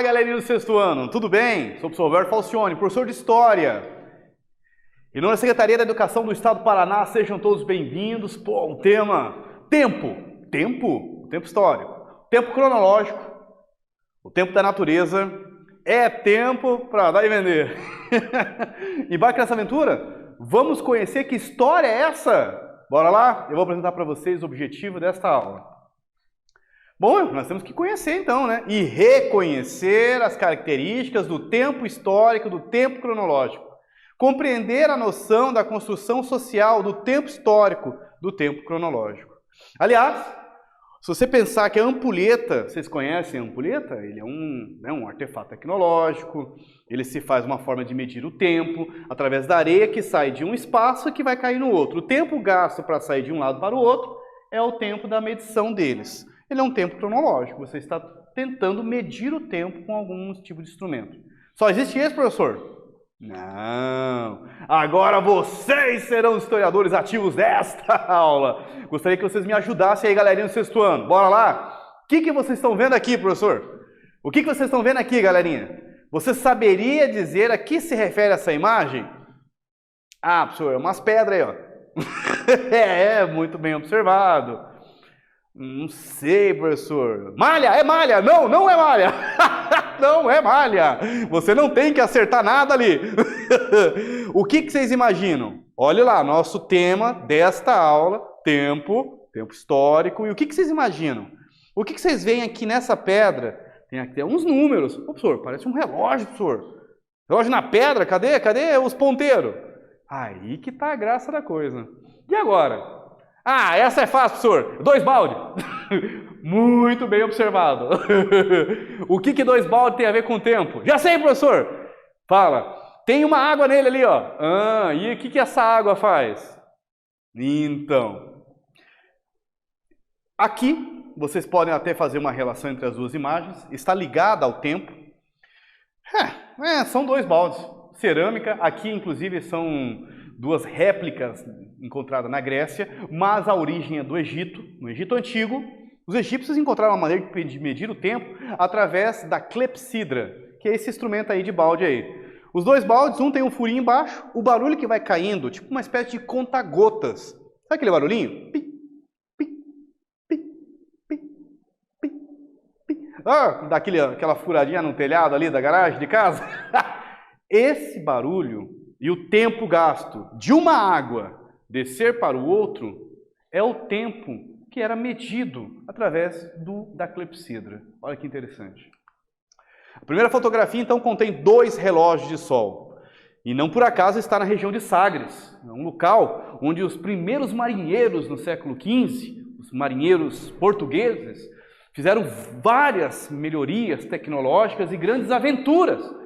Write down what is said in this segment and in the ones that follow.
Fala, galerinha do sexto ano, tudo bem? Sou o professor Roberto Falcione, professor de História. Em nome da Secretaria da Educação do Estado do Paraná, sejam todos bem-vindos. Pô, o tema, tempo histórico, tempo cronológico, o tempo da natureza, é tempo para dar e vender. Embarque nessa aventura? Vamos conhecer que história é essa? Bora lá? Eu vou apresentar para vocês o objetivo desta aula. Bom, nós temos que conhecer então, né? E reconhecer as características do tempo histórico, do tempo cronológico. Compreender a noção da construção social do tempo histórico, do tempo cronológico. Aliás, se você pensar que a ampulheta, vocês conhecem a ampulheta? Ele é um artefato tecnológico, ele se faz uma forma de medir o tempo, através da areia que sai de um espaço e que vai cair no outro. O tempo gasto para sair de um lado para o outro é o tempo da medição deles. Ele é um tempo cronológico, você está tentando medir o tempo com algum tipo de instrumento. Só existe esse, professor? Não! Agora vocês serão os historiadores ativos desta aula. Gostaria que vocês me ajudassem aí, galerinha do sexto ano. Bora lá? O que vocês estão vendo aqui, professor? O que vocês estão vendo aqui, galerinha? Você saberia dizer a que se refere essa imagem? Ah, professor, umas pedras aí, ó. Muito bem observado. Não sei, professor. Malha? É malha? Não, não é malha. Não é malha. Você não tem que acertar nada ali. O que vocês imaginam? Olha lá, nosso tema desta aula, tempo histórico. E o que vocês imaginam? O que vocês veem aqui nessa pedra? Tem aqui uns números. Ô, professor, parece um relógio, professor. Relógio na pedra? Cadê os ponteiros? Aí que tá a graça da coisa. E agora? Ah, essa é fácil, professor. 2 balde. Muito bem observado. O que 2 balde tem a ver com o tempo? Já sei, professor. Fala. Tem uma água nele ali, ó. Ah, e o que essa água faz? Então, aqui vocês podem até fazer uma relação entre as duas imagens. Está ligada ao tempo. São 2 baldes. Cerâmica. Aqui, inclusive, são 2 réplicas encontradas na Grécia, mas a origem é do Egito. No Egito Antigo, os egípcios encontraram uma maneira de medir o tempo através da clepsidra, que é esse instrumento aí de balde aí. Os 2 baldes, um tem um furinho embaixo, o barulho que vai caindo, tipo uma espécie de conta-gotas. Sabe aquele barulhinho? Pi, pi, pi, pi, pi, pi. Ah, aquela furadinha no telhado ali da garagem de casa? Esse barulho e o tempo gasto de uma água descer para o outro é o tempo que era medido através da clepsidra. Olha que interessante. A primeira fotografia, então, contém 2 relógios de sol. E não por acaso está na região de Sagres, um local onde os primeiros marinheiros no século XV, os marinheiros portugueses, fizeram várias melhorias tecnológicas e grandes aventuras.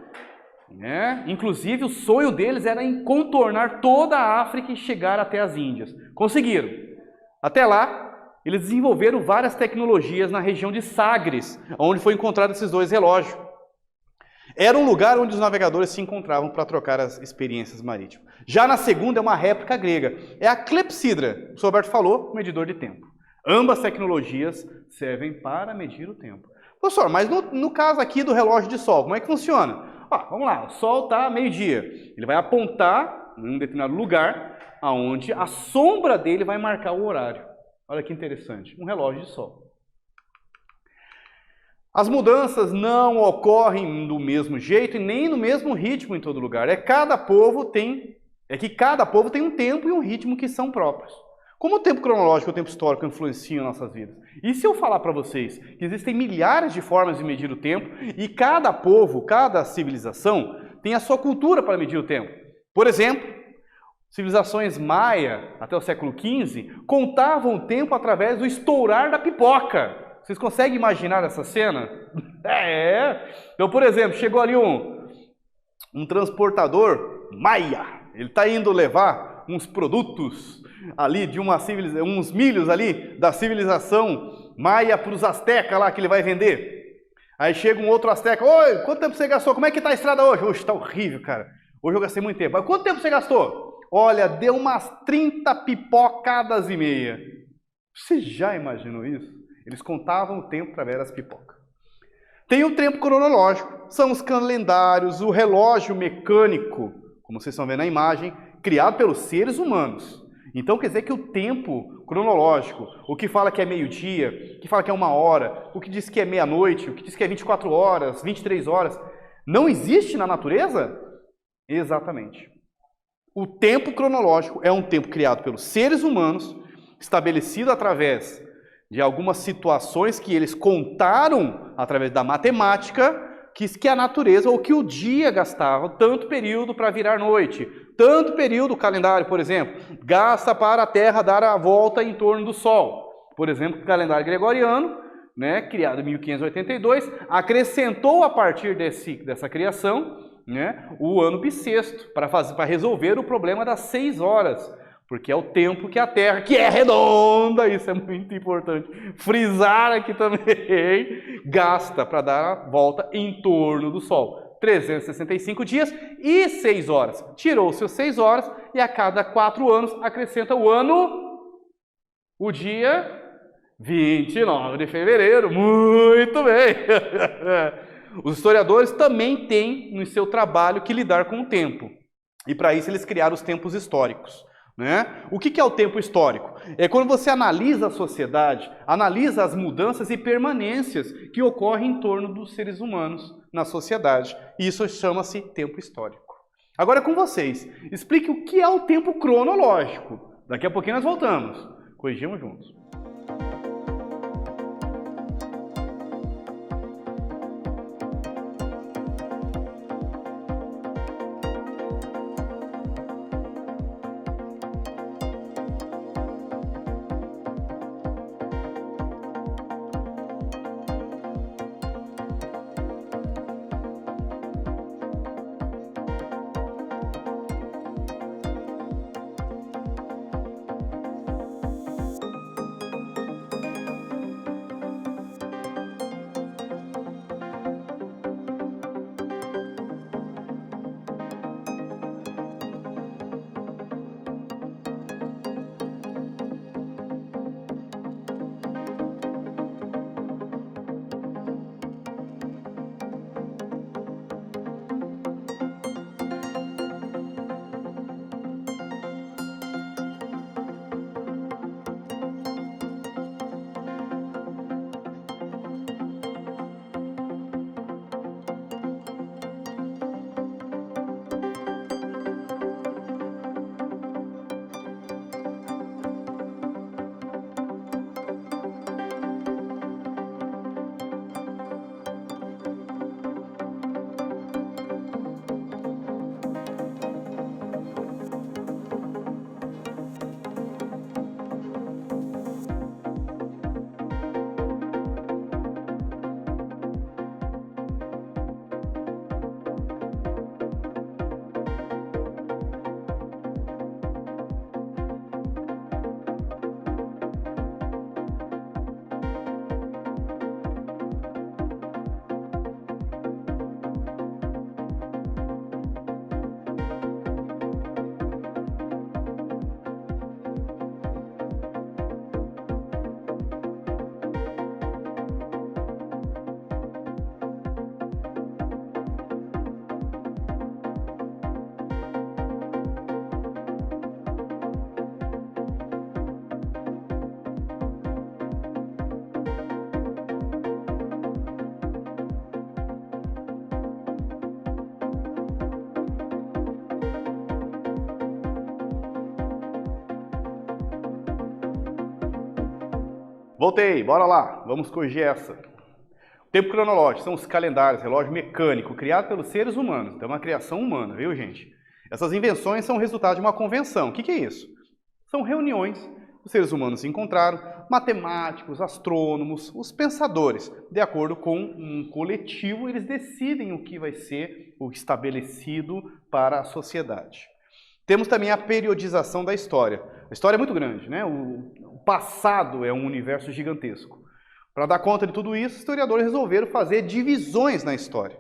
Inclusive, o sonho deles era em contornar toda a África e chegar até as Índias. Conseguiram. Até lá, eles desenvolveram várias tecnologias na região de Sagres, onde foi encontrado esses 2 relógios. Era um lugar onde os navegadores se encontravam para trocar as experiências marítimas. Já na segunda é uma réplica grega. É a clepsidra, o Roberto falou, medidor de tempo. Ambas tecnologias servem para medir o tempo. Professor, mas no caso aqui do relógio de sol, como é que funciona? Vamos lá, o sol está meio-dia. Ele vai apontar em um determinado lugar, onde a sombra dele vai marcar o horário. Olha que interessante, um relógio de sol. As mudanças não ocorrem do mesmo jeito e nem no mesmo ritmo em todo lugar. Que cada povo tem um tempo e um ritmo que são próprios. Como o tempo cronológico e o tempo histórico influenciam nossas vidas? E se eu falar para vocês que existem milhares de formas de medir o tempo e cada povo, cada civilização tem a sua cultura para medir o tempo? Por exemplo, civilizações maia até o século XV contavam o tempo através do estourar da pipoca. Vocês conseguem imaginar essa cena? Então, por exemplo, chegou ali um transportador maia. Ele está indo levar uns produtos ali de uma civilização, uns milhos ali da civilização maia para os astecas lá que ele vai vender. Aí chega um outro asteca, oi, quanto tempo você gastou? Como é que tá a estrada hoje? Hoje está horrível, cara. Hoje eu gastei muito tempo. Mas quanto tempo você gastou? Olha, deu umas 30 pipocadas e meia. Você já imaginou isso? Eles contavam o tempo através das pipocas. Tem o tempo cronológico, são os calendários, o relógio mecânico, como vocês estão vendo na imagem, criado pelos seres humanos. Então quer dizer que o tempo cronológico, o que fala que é meio-dia, o que fala que é 1 hora, o que diz que é meia-noite, o que diz que é 24 horas, 23 horas, não existe na natureza? Exatamente. O tempo cronológico é um tempo criado pelos seres humanos, estabelecido através de algumas situações que eles contaram através da matemática, que a natureza ou que o dia gastava tanto período para virar noite, tanto período, o calendário, por exemplo, gasta para a Terra dar a volta em torno do Sol. Por exemplo, o calendário gregoriano, né, criado em 1582, acrescentou a partir dessa criação, né, o ano bissexto, para resolver o problema das 6 horas, porque é o tempo que a Terra, que é redonda, isso é muito importante frisar aqui também, gasta para dar a volta em torno do Sol. 365 dias e 6 horas. Tirou-se as 6 horas e a cada 4 anos acrescenta o ano, o dia 29 de fevereiro. Muito bem! Os historiadores também têm no seu trabalho que lidar com o tempo. E para isso eles criaram os tempos históricos. Né? O que é o tempo histórico? É quando você analisa a sociedade, analisa as mudanças e permanências que ocorrem em torno dos seres humanos na sociedade. E isso chama-se tempo histórico. Agora é com vocês. Explique o que é o tempo cronológico. Daqui a pouquinho nós voltamos. Corrigimos juntos. Voltei, bora lá, vamos corrigir essa. O tempo cronológico são os calendários, relógio mecânico, criado pelos seres humanos. Então é uma criação humana, viu, gente? Essas invenções são resultado de uma convenção. O que é isso? São reuniões que os seres humanos se encontraram, matemáticos, astrônomos, os pensadores. De acordo com um coletivo, eles decidem o que vai ser o estabelecido para a sociedade. Temos também a periodização da história. A história é muito grande, né? O passado é um universo gigantesco. Para dar conta de tudo isso, os historiadores resolveram fazer divisões na história,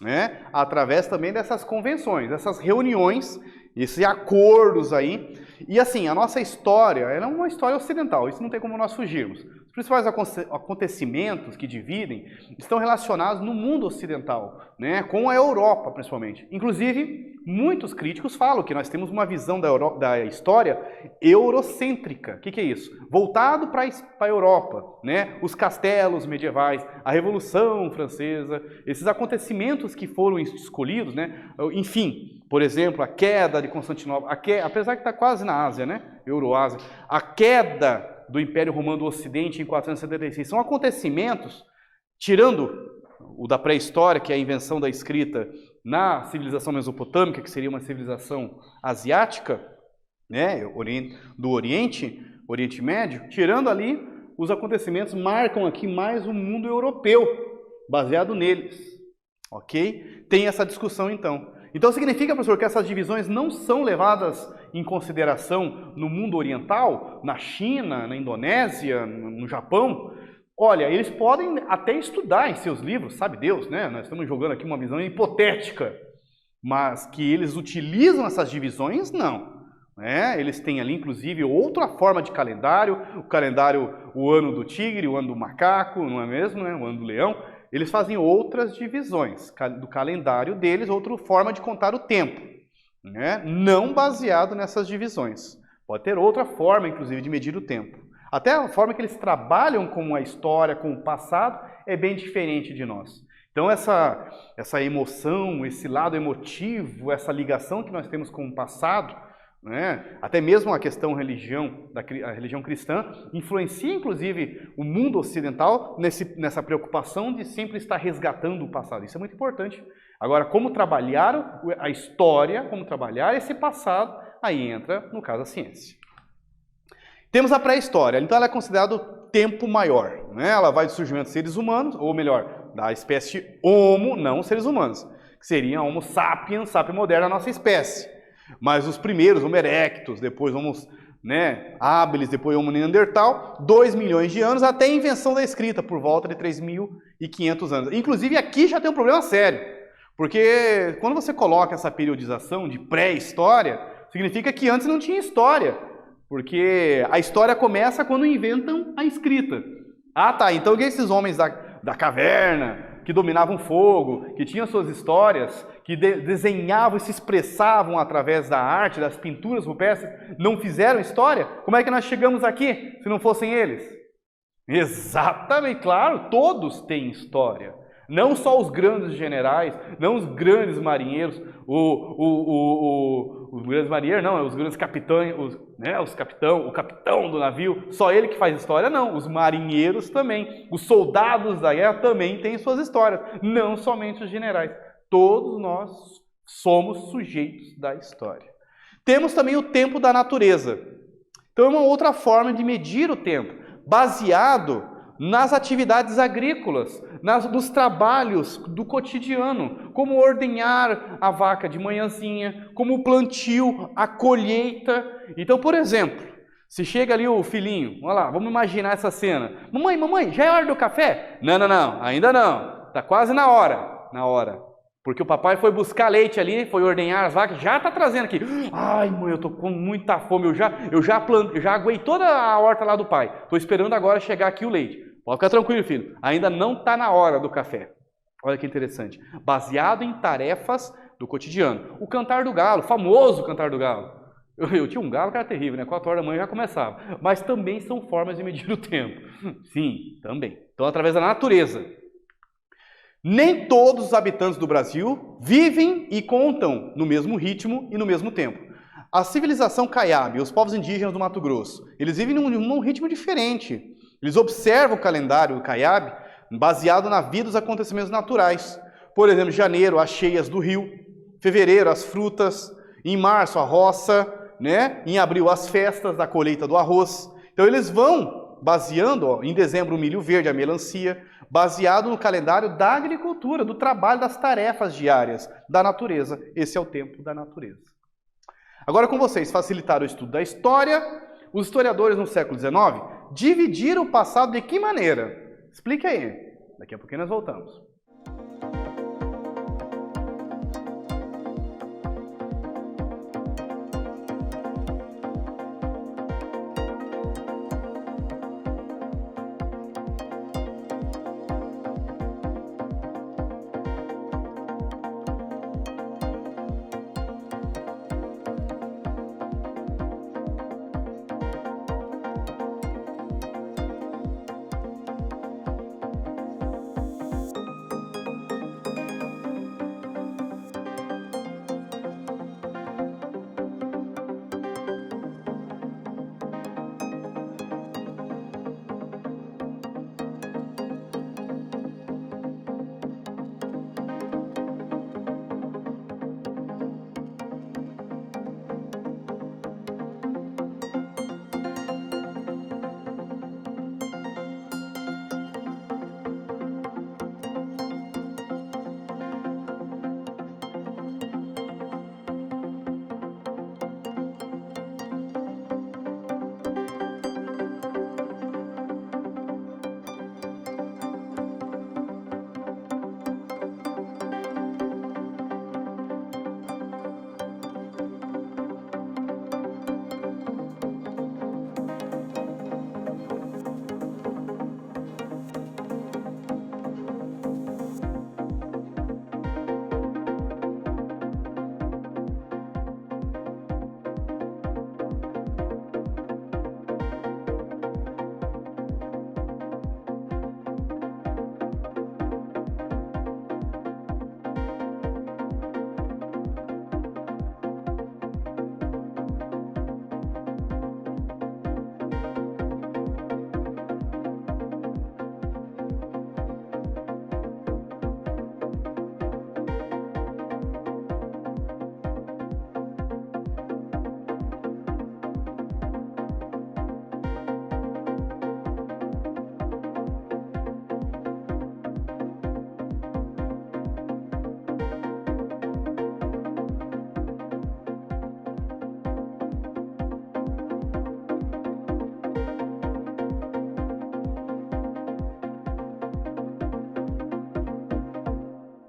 né? Através também dessas convenções, dessas reuniões, esses acordos aí, E assim, a nossa história, ela é uma história ocidental, isso não tem como nós fugirmos. Os principais acontecimentos que dividem estão relacionados no mundo ocidental, né, com a Europa principalmente. Inclusive, muitos críticos falam que nós temos uma visão da história eurocêntrica. O que é isso? Voltado para a Europa, né? Os castelos medievais, a Revolução Francesa, esses acontecimentos que foram escolhidos, né? Enfim, por exemplo, a queda de Constantinopla, apesar que está quase na Ásia, né? Euroásia, a queda do Império Romano do Ocidente em 476, são acontecimentos, tirando o da pré-história, que é a invenção da escrita na civilização mesopotâmica, que seria uma civilização asiática, né, do Oriente Médio, tirando ali, os acontecimentos marcam aqui mais o mundo europeu, baseado neles, ok? Tem essa discussão então. Então significa, professor, que essas divisões não são levadas em consideração no mundo oriental, na China, na Indonésia, no Japão? Olha, eles podem até estudar em seus livros, sabe Deus, né? Nós estamos jogando aqui uma visão hipotética, mas que eles utilizam essas divisões, não. Né? Eles têm ali, inclusive, outra forma de calendário, o ano do tigre, o ano do macaco, não é mesmo? Né? O ano do leão. Eles fazem outras divisões do calendário deles, outra forma de contar o tempo, né? Não baseado nessas divisões. Pode ter outra forma, inclusive, de medir o tempo. Até a forma que eles trabalham com a história, com o passado, é bem diferente de nós. Então essa emoção, esse lado emotivo, essa ligação que nós temos com o passado, né? Até mesmo a questão a religião cristã, influencia inclusive o mundo ocidental nessa preocupação de sempre estar resgatando o passado. Isso é muito importante. Agora, como trabalhar a história, como trabalhar esse passado, aí entra, no caso, a ciência. Temos a pré-história, então ela é considerada o tempo maior, né? Ela vai do surgimento de seres humanos, ou melhor, da espécie Homo, não seres humanos, que seria Homo sapiens, sapiens moderno, a nossa espécie. Mas os primeiros, Homo erectus, depois Homo habilis, depois Homo neandertal, 2 milhões de anos, até a invenção da escrita, por volta de 3.500 anos. Inclusive aqui já tem um problema sério, porque quando você coloca essa periodização de pré-história, significa que antes não tinha história. Porque a história começa quando inventam a escrita. Ah, tá, então que esses homens da caverna, que dominavam fogo, que tinham suas histórias, que desenhavam e se expressavam através da arte, das pinturas rupestres, não fizeram história? Como é que nós chegamos aqui, se não fossem eles? Exatamente, claro, todos têm história. Não só os grandes generais, não os grandes marinheiros, os grandes marinheiros, não, os grandes capitães, o capitão do navio, só ele que faz história, não. Os marinheiros também, os soldados da guerra também têm suas histórias, não somente os generais. Todos nós somos sujeitos da história. Temos também o tempo da natureza. Então é uma outra forma de medir o tempo, baseado nas atividades agrícolas, nos trabalhos do cotidiano, como ordenhar a vaca de manhãzinha, como o plantio, a colheita. Então, por exemplo, se chega ali o filhinho, olha lá, vamos imaginar essa cena. Mamãe, já é hora do café? Não, ainda não, está quase na hora. Porque o papai foi buscar leite ali, foi ordenhar as vacas, já está trazendo aqui. Ai, mãe, eu estou com muita fome, eu já aguei toda a horta lá do pai. Estou esperando agora chegar aqui o leite. Pode ficar tranquilo, filho. Ainda não está na hora do café. Olha que interessante. Baseado em tarefas do cotidiano. O cantar do galo, famoso cantar do galo. Eu tinha um galo que era terrível, né? 4 horas da manhã já começava. Mas também são formas de medir o tempo. Sim, também. Então, através da natureza. Nem todos os habitantes do Brasil vivem e contam no mesmo ritmo e no mesmo tempo. A civilização Caiabe, os povos indígenas do Mato Grosso, eles vivem num ritmo diferente. Eles observam o calendário do Caiabe baseado na vida dos acontecimentos naturais. Por exemplo, em janeiro, as cheias do rio, fevereiro, as frutas, em março, a roça, né? Em abril, as festas da colheita do arroz. Então, eles vão baseando, em dezembro, o milho verde, a melancia, baseado no calendário da agricultura, do trabalho, das tarefas diárias da natureza. Esse é o tempo da natureza. Agora com vocês, facilitar o estudo da história, os historiadores no século XIX dividiram o passado de que maneira? Explique aí. Daqui a pouquinho nós voltamos.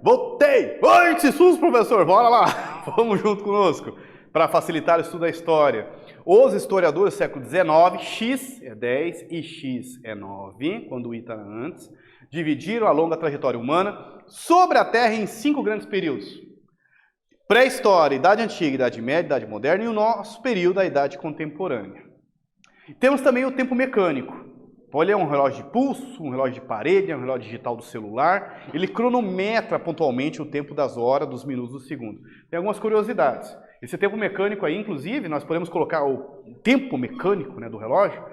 Voltei! Oi, que susto, professor! Bora lá! Vamos junto conosco para facilitar o estudo da história. Os historiadores do século XIX, X é 10 e X é 9, quando o I está antes, dividiram a longa trajetória humana sobre a Terra em 5 grandes períodos. Pré-história, Idade Antiga, Idade Média, Idade Moderna e o nosso período, a Idade Contemporânea. Temos também o tempo mecânico. Olha, é um relógio de pulso, um relógio de parede, é um relógio digital do celular. Ele cronometra pontualmente o tempo das horas, dos minutos, dos segundos. Tem algumas curiosidades. Esse tempo mecânico aí, inclusive, nós podemos colocar o tempo mecânico, né, do relógio,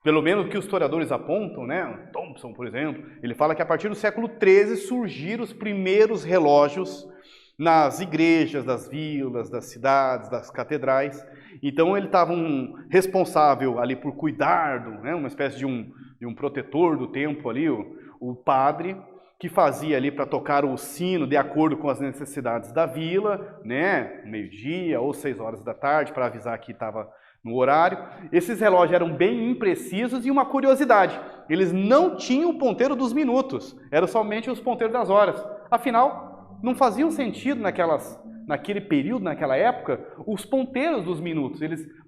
pelo menos o que os historiadores apontam, né? Thompson, por exemplo, ele fala que a partir do século XIII surgiram os primeiros relógios nas igrejas, das vilas, das cidades, das catedrais. Então ele estava responsável ali por cuidar, né, uma espécie de um protetor do tempo ali, o padre, que fazia ali para tocar o sino de acordo com as necessidades da vila, né, meio-dia ou 6 horas da tarde, para avisar que estava no horário. Esses relógios eram bem imprecisos e uma curiosidade, eles não tinham o ponteiro dos minutos, eram somente os ponteiros das horas. Afinal, não faziam sentido naquele período, naquela época, os ponteiros dos minutos.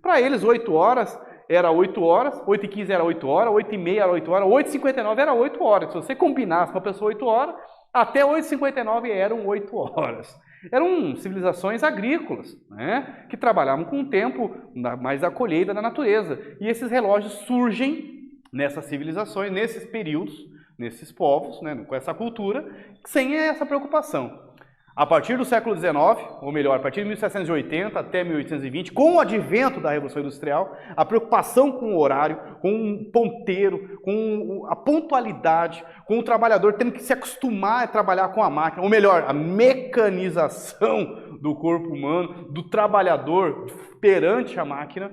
Para eles, 8 horas era 8 horas, 8h15 era 8 horas, 8h30 era 8 horas, 8h59 era 8 horas. Se você combinasse com a pessoa 8 horas, até 8h59 eram 8 horas. Eram civilizações agrícolas, né, que trabalhavam com o tempo mais da colheita da natureza. E esses relógios surgem nessas civilizações, nesses períodos, nesses povos, né, com essa cultura, sem essa preocupação. A partir do século XIX, ou melhor, a partir de 1780 até 1820, com o advento da Revolução Industrial, a preocupação com o horário, com o ponteiro, com a pontualidade, com o trabalhador tendo que se acostumar a trabalhar com a máquina, ou melhor, a mecanização do corpo humano, do trabalhador perante a máquina,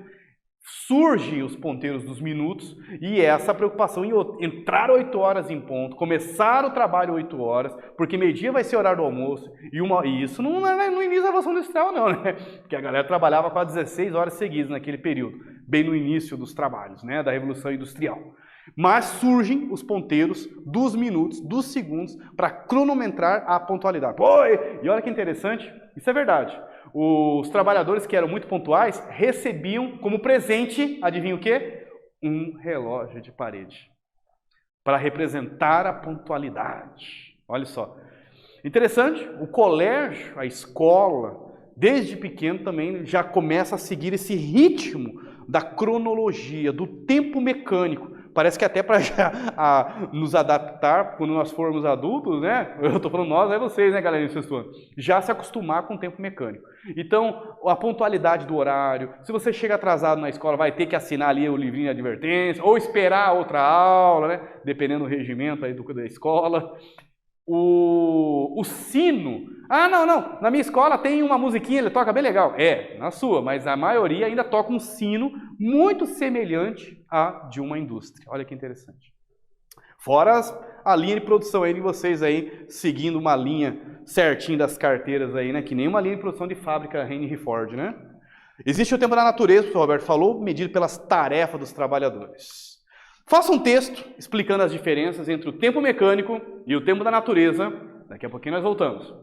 surgem os ponteiros dos minutos e essa preocupação em entrar 8 horas em ponto, começar o trabalho 8 horas, porque meio-dia vai ser o horário do almoço, e isso não é no início da Revolução Industrial não, né? Porque a galera trabalhava quase 16 horas seguidas naquele período, bem no início dos trabalhos, né, da Revolução Industrial. Mas surgem os ponteiros dos minutos, dos segundos, para cronometrar a pontualidade. E olha que interessante, isso é verdade. Os trabalhadores que eram muito pontuais recebiam como presente, adivinha o quê? Um relógio de parede, para representar a pontualidade. Olha só. Interessante, o colégio, a escola, desde pequeno também já começa a seguir esse ritmo da cronologia, do tempo mecânico. Parece que até para nos adaptar quando nós formos adultos, né? Eu estou falando nós, é vocês, né, galera, já se acostumar com o tempo mecânico. Então, a pontualidade do horário, se você chega atrasado na escola, vai ter que assinar ali o livrinho de advertência, ou esperar outra aula, né? Dependendo do regimento aí da escola. O sino. Ah, não, na minha escola tem uma musiquinha, ele toca bem legal. É, na sua, mas a maioria ainda toca um sino muito semelhante à de uma indústria. Olha que interessante. Fora a linha de produção aí de vocês aí, seguindo uma linha certinho das carteiras aí, né? Que nem uma linha de produção de fábrica Henry Ford, né? Existe o tempo da natureza, o Roberto falou, medido pelas tarefas dos trabalhadores. Faça um texto explicando as diferenças entre o tempo mecânico e o tempo da natureza. Daqui a pouquinho nós voltamos.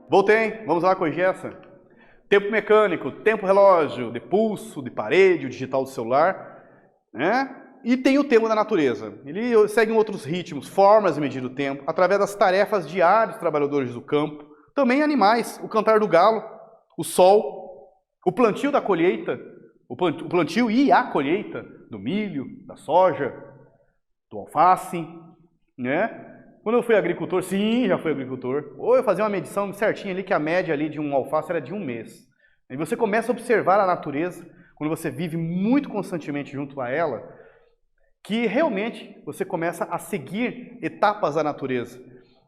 Voltei, vamos lá, corrigir essa. Tempo mecânico, tempo relógio, de pulso, de parede, o digital do celular, né? E tem o tempo da natureza. Ele segue outros ritmos, formas de medir o tempo, através das tarefas diárias dos trabalhadores do campo. Também animais, o cantar do galo, o sol, o plantio da colheita, o plantio e a colheita do milho, da soja, do alface, né? Quando eu fui agricultor, sim, já fui agricultor, ou eu fazia uma medição certinha ali, que a média ali de um alface era de 1 mês. E você começa a observar a natureza, quando você vive muito constantemente junto a ela, que realmente você começa a seguir etapas da natureza.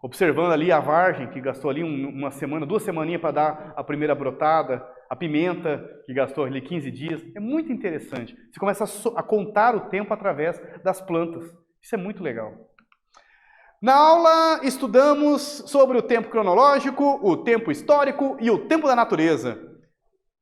Observando ali a vargem, que gastou ali uma semana, 2 semaninhas para dar a primeira brotada, a pimenta, que gastou ali 15 dias. É muito interessante. Você começa a contar o tempo através das plantas. Isso é muito legal. Na aula, estudamos sobre o tempo cronológico, o tempo histórico e o tempo da natureza.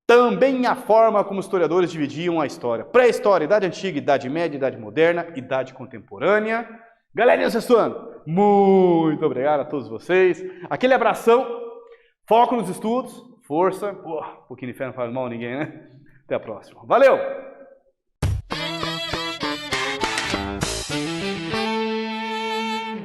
Também a forma como os historiadores dividiam a história. Pré-história, Idade Antiga, Idade Média, Idade Moderna, Idade Contemporânea. Galerinha sexto ano, muito obrigado a todos vocês. Aquele abração, foco nos estudos, força. Pô, um pouquinho de fé não faz mal a ninguém, né? Até a próxima. Valeu!